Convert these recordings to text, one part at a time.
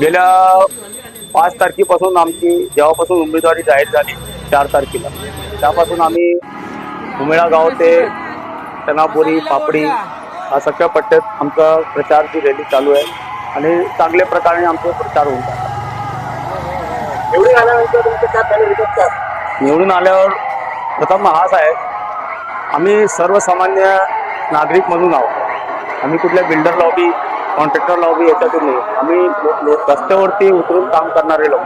गेल्या 5 तारखेपासून आमची जेव्हापासून उमेदवारी जाहीर झाली 4 तारखेला त्यापासून आम्ही उमेळा गाव ते तनापुरी पापडी हा सगळ्या पट्ट्यात आमचा प्रचारची रॅली चालू आहे आणि चांगल्या प्रकारे आमचा प्रचार होत आहे. निवडून आल्यावर प्रथम हाच आहे, आम्ही सर्वसामान्य नागरिक म्हणून आहोत. आम्ही कुठल्या बिल्डर लॉबी कॉन्ट्रॅक्टर लॉबी याच्यातून नाही. आम्ही रस्त्यावरती उतरून काम करणारे लोक.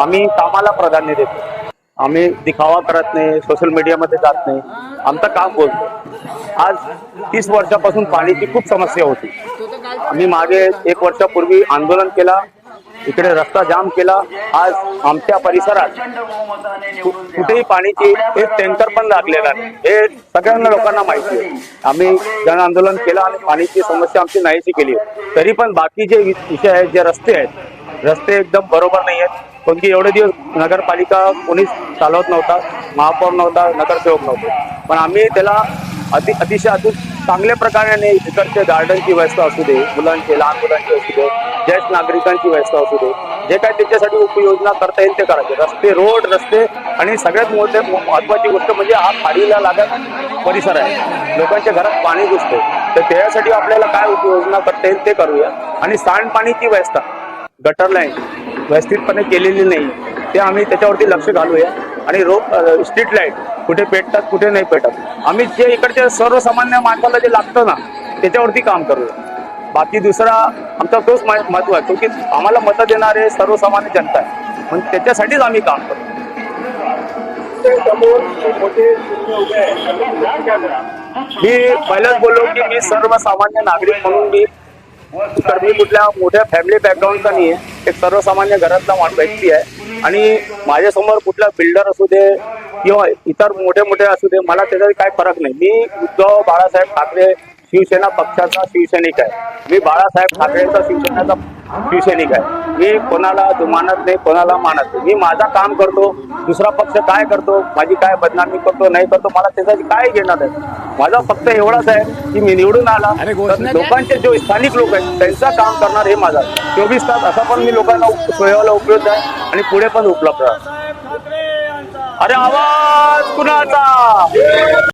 आम्ही कामाला प्राधान्य देतो. आम्ही दिखावा करत नाही, सोशल मीडियामध्ये जात नाही, आमचं काम बोलतो. आज 30 वर्षापासून पाण्याची खूप समस्या होती. आम्ही मागे 1 वर्षापूर्वी आंदोलन केला, इकडे रस्ता जाम केला. आज आमच्या परिसरात कुठेही पाण्याची एक टँकर पण लागलेला नाही, हे सगळ्यांना लोकांना माहिती आहे. आम्ही जन आंदोलन केलं आणि पाण्याची समस्या आमची नाहीशी केली. तरी पण बाकी जे विषय आहेत, जे रस्ते आहेत, रस्ते एकदम बरोबर नाही आहेत. पण की एवढे दिवस नगरपालिका कोणीच चालवत नव्हता, महापौर नव्हता, नगरसेवक नव्हते. पण आम्ही त्याला अतिशय चांगल्या प्रकारे इकडच्या गार्डनची व्यवस्था असू दे, मुलांची लहान मुलांची असू दे, ज्येष्ठ नागरिकांची व्यवस्था असू दे, जे काय त्याच्यासाठी उपयोजना करता येईल ते करायचे. रस्ते, रोड, रस्ते आणि सगळ्यात महत्वाची गोष्ट म्हणजे हा खाडीला लागत परिसर आहे, लोकांच्या घरात पाणी घुसते. तर त्यासाठी आपल्याला काय उपयोजना करता येईल ते करूया. आणि सांडपाणीची व्यवस्था, गटर लाईन व्यवस्थितपणे केलेली नाही, ते आम्ही त्याच्यावरती लक्ष घालूया. आणि स्ट्रीट लाईट कुठे पेटतात कुठे नाही पेटत, आम्ही जे इकडच्या सर्वसामान्य माणसाला जे लागतं ना त्याच्यावरती काम करूया. बाकी दुसरा आमचा तोच महत्व आहे, तो की आम्हाला मतं देणारे सर्वसामान्य जनता आहे, म्हणून त्याच्यासाठीच आम्ही काम करतो. मी पहिल्याच बोललो की मी सर्वसामान्य नागरिक म्हणून मी कुठल्या मोठ्या फॅमिली बॅकग्राऊंडचा नाही आहे, एक सर्वसामान्य घरातला व्यक्ती आहे. आणि माझ्यासमोर कुठला बिल्डर असू दे किंवा इतर मोठे असू दे, मला त्याचा काही फरक नाही. मी उद्धव बाळासाहेब ठाकरे शिवसेना पक्षाचा शिवसैनिक आहे. मी बाळासाहेब ठाकरेंचा शिवसेनेचा शिवसैनिक आहे. मी कोणाला मानत नाही, कोणाला मानत नाही. मी माझा काम करतो, दुसरा पक्ष काय करतो, माझी काय बदनामी करतो नाही करतो, मला त्याच्याशी काय घेणार आहे. माझा फक्त एवढाच आहे की मी निवडून आला तर लोकांचे जे स्थानिक लोक आहेत त्यांचं काम करणार हे माझा 24 तास असा पण मी लोकांना सेवेला उपलब्ध आहे आणि पुढे पण उपलब्ध आहे. अरे आवाज कुणाचा?